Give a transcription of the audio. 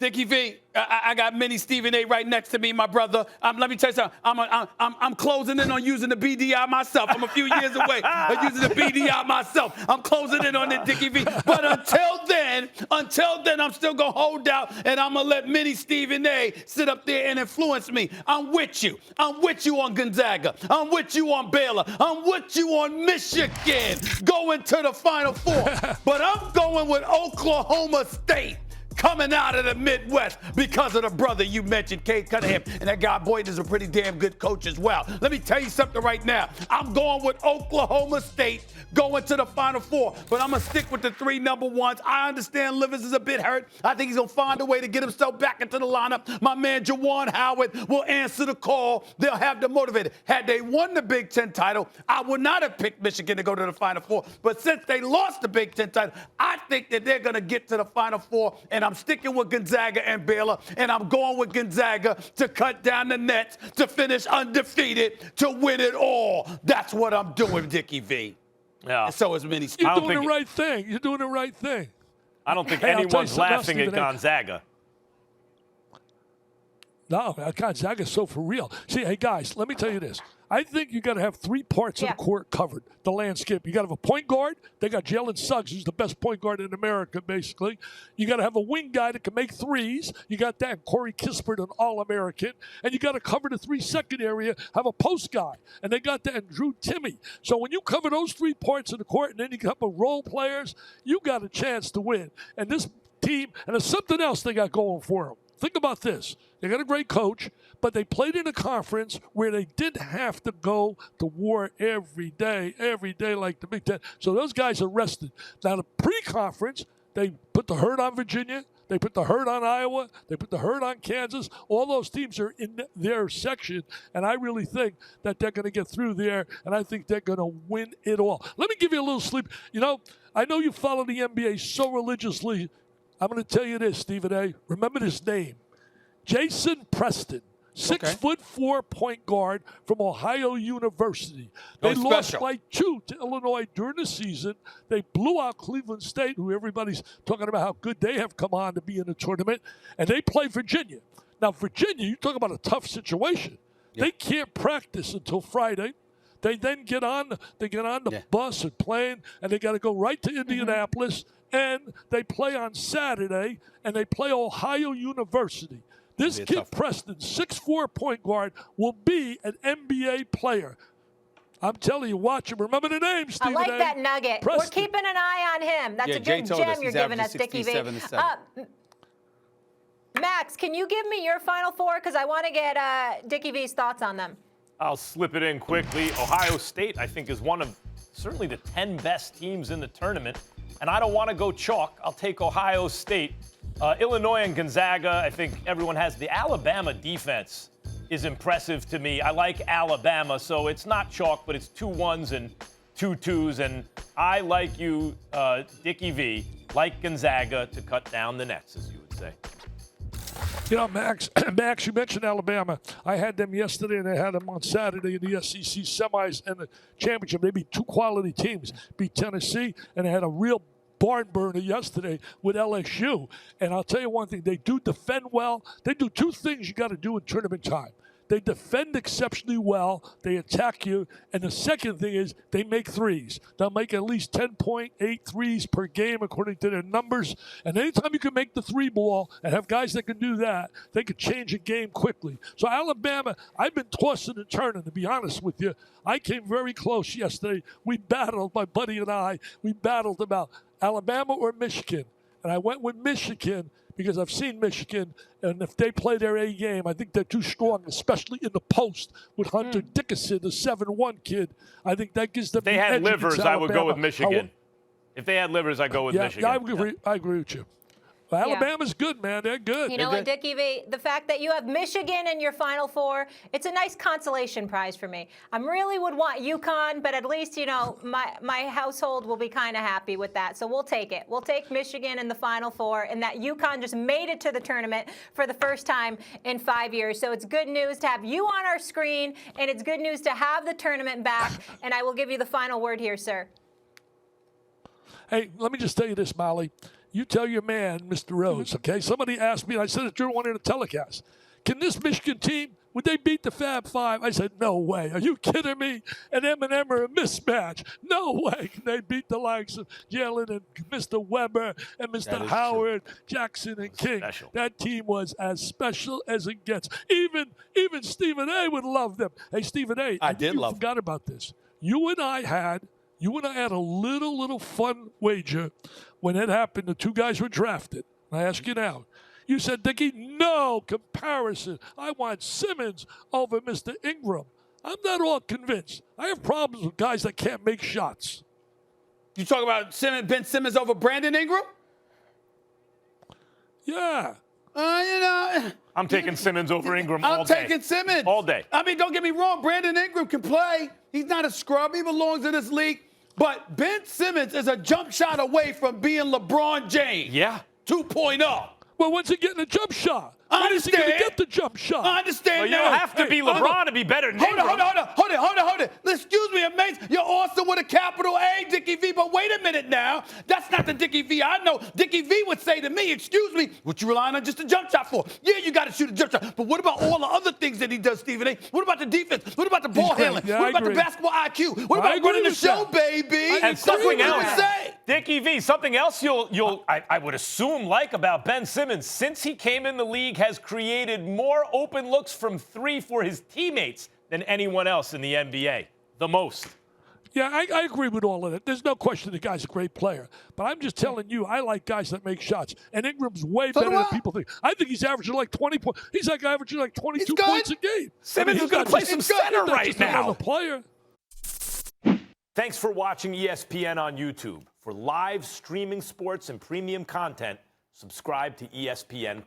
Dickie V, I got mini Stephen A. right next to me, my brother. Let me tell you something. I'm closing in on using the BDI myself. I'm a few years away of using the BDI myself. I'm closing in on it, Dickie V. But until then, I'm still going to hold out, and I'm going to let mini Stephen A. sit up there and influence me. I'm with you. I'm with you on Gonzaga. I'm with you on Baylor. I'm with you on Michigan going to the Final Four. But I'm going with Oklahoma State coming out of the Midwest because of the brother you mentioned, Cade Cunningham. And that guy Boyd is a pretty damn good coach as well. Let me tell you something right now. I'm going with Oklahoma State going to the Final Four, but I'm going to stick with the 3 number ones. I understand Livers is a bit hurt. I think he's going to find a way to get himself back into the lineup. My man Juwan Howard will answer the call. They'll have them motivated. Had they won the Big Ten title, I would not have picked Michigan to go to the Final Four. But since they lost the Big Ten title, I think that they're going to get to the Final Four, and I'm sticking with Gonzaga and Baylor, and I'm going with Gonzaga to cut down the nets, to finish undefeated, to win it all. That's what I'm doing, Dickie V. Yeah. And so is many. You're doing the right thing. You're doing the right thing. I don't think anyone's laughing at Gonzaga. No, Gonzaga's so for real. See, hey, guys, let me tell you this. I think you got to have 3 parts of the court covered, the landscape. You got to have a point guard. They got Jalen Suggs, who's the best point guard in America, basically. You got to have a wing guy that can make threes. You got that, Corey Kispert, an All-American. And you got to cover the 3-second area, have a post guy. And they got that, and Drew Timme. So when you cover those 3 parts of the court, and then you got role players, you got a chance to win. And this team, and there's something else they got going for them. Think about this. They got a great coach, but they played in a conference where they didn't have to go to war every day like the Big Ten. So those guys are rested. Now, the pre-conference, they put the hurt on Virginia. They put the hurt on Iowa. They put the hurt on Kansas. All those teams are in their section, and I really think that they're going to get through there, and I think they're going to win it all. Let me give you a little sleep. You know, I know you follow the NBA so religiously. I'm going to tell you this, Stephen A. Remember this name. Jason Preston, 6'4" point guard from Ohio University. They lost by 2 to Illinois during the season. They blew out Cleveland State, who everybody's talking about how good they have come on to be in the tournament. And they play Virginia. Now, Virginia, you talk about a tough situation. They can't practice until Friday. They then get on the bus and plane, and they got to go right to Indianapolis. And they play on Saturday, and they play Ohio University. This kid, Preston, 6'4" point guard, will be an NBA player. I'm telling you, watch him. Remember the name, Stephen A. I like that nugget. Preston. We're keeping an eye on him. That's a good gem you're giving us, Dickie V. Max, can you give me your Final Four? Because I want to get Dickie V's thoughts on them. I'll slip it in quickly. Ohio State, I think, is one of certainly the 10 best teams in the tournament. And I don't want to go chalk. I'll take Ohio State. Illinois and Gonzaga, I think everyone has. The Alabama defense is impressive to me. I like Alabama, so it's not chalk, but it's 2 1s and 2 2s. And I like you, Dickie V, like Gonzaga to cut down the nets, as you would say. You know, Max, you mentioned Alabama. I had them yesterday, and I had them on Saturday in the SEC semis and the championship. They beat 2 quality teams, beat Tennessee, and they had a real barn burner yesterday with LSU. And I'll tell you one thing, they do defend well. They do 2 things you got to do in tournament time. They defend exceptionally well. They attack you. And the second thing is they make threes. They'll make at least 10.8 threes per game according to their numbers. And anytime you can make the 3 ball and have guys that can do that, they can change a game quickly. So Alabama, I've been tossing and turning, to be honest with you. I came very close yesterday. We battled, my buddy and I, we battled about Alabama or Michigan. And I went with Michigan because I've seen Michigan, and if they play their A game, I think they're too strong, especially in the post with Hunter Dickinson, the 7'1" kid. I think that gives them If they had livers, I would go with Michigan. If they had livers, I'd go with Michigan. Yeah, I agree with you. But Alabama's good, man. They're good. You know what, Dickie V? The fact that you have Michigan in your Final Four, it's a nice consolation prize for me. I really would want UConn, but at least, you know, my household will be kind of happy with that. So we'll take it. We'll take Michigan in the Final Four, and that UConn just made it to the tournament for the first time in 5 years. So it's good news to have you on our screen, and it's good news to have the tournament back. And I will give you the final word here, sir. Hey, let me just tell you this, Molly. you tell your man, Mr. Rose, okay? Somebody asked me, and I said it during one of the telecasts, can this Michigan team, would they beat the Fab Five? I said, no way. Are you kidding me? And M&M are a mismatch. No way can they beat the likes of Jalen and Mr. Weber and Mr. Howard, Jackson and King. Special. That team was as special as it gets. Even Stephen A. would love them. Hey, Stephen A., I did love forgot about this. You and I had a little fun wager when it happened. The two guys were drafted. And I ask you now. You said, Dickie, no comparison. I want Simmons over Mr. Ingram. I'm not all convinced. I have problems with guys that can't make shots. You talk about Ben Simmons over Brandon Ingram? Yeah. I'm taking Simmons over Ingram all day. I'm taking Simmons. All day. I mean, don't get me wrong. Brandon Ingram can play. He's not a scrub. He belongs in this league. But Ben Simmons is a jump shot away from being LeBron James. Yeah. 2.0. Well, when's he getting a jump shot? When is he going to get the jump shot? I understand Well, you now. don't have to be LeBron to be better than Ingram. Hold on. Excuse me, amazing. You're awesome with a capital A, Dickie V. But wait a minute now. That's not the Dickie V I know. Dickie V would say to me, excuse me, what you relying on just a jump shot for? Yeah, you got to shoot a jump shot. But what about all the other things that he does, Stephen A? What about the defense? What about the ball handling? Yeah, what about the basketball IQ? What about running the show, baby? And something else, Say. Dickie V, something else I would assume like about Ben Simmons, since he came in the league, has created more open looks from three for his teammates than anyone else in the NBA. The most. Yeah, I agree with all of that. There's no question the guy's a great player. But I'm just telling you, I like guys that make shots. And Ingram's way better than people think. I think he's averaging like 20 points. He's like averaging like 22 points a game. Simmons is going to play some center right now. Player. Thanks for watching ESPN on YouTube. For live streaming sports and premium content, subscribe to ESPN+.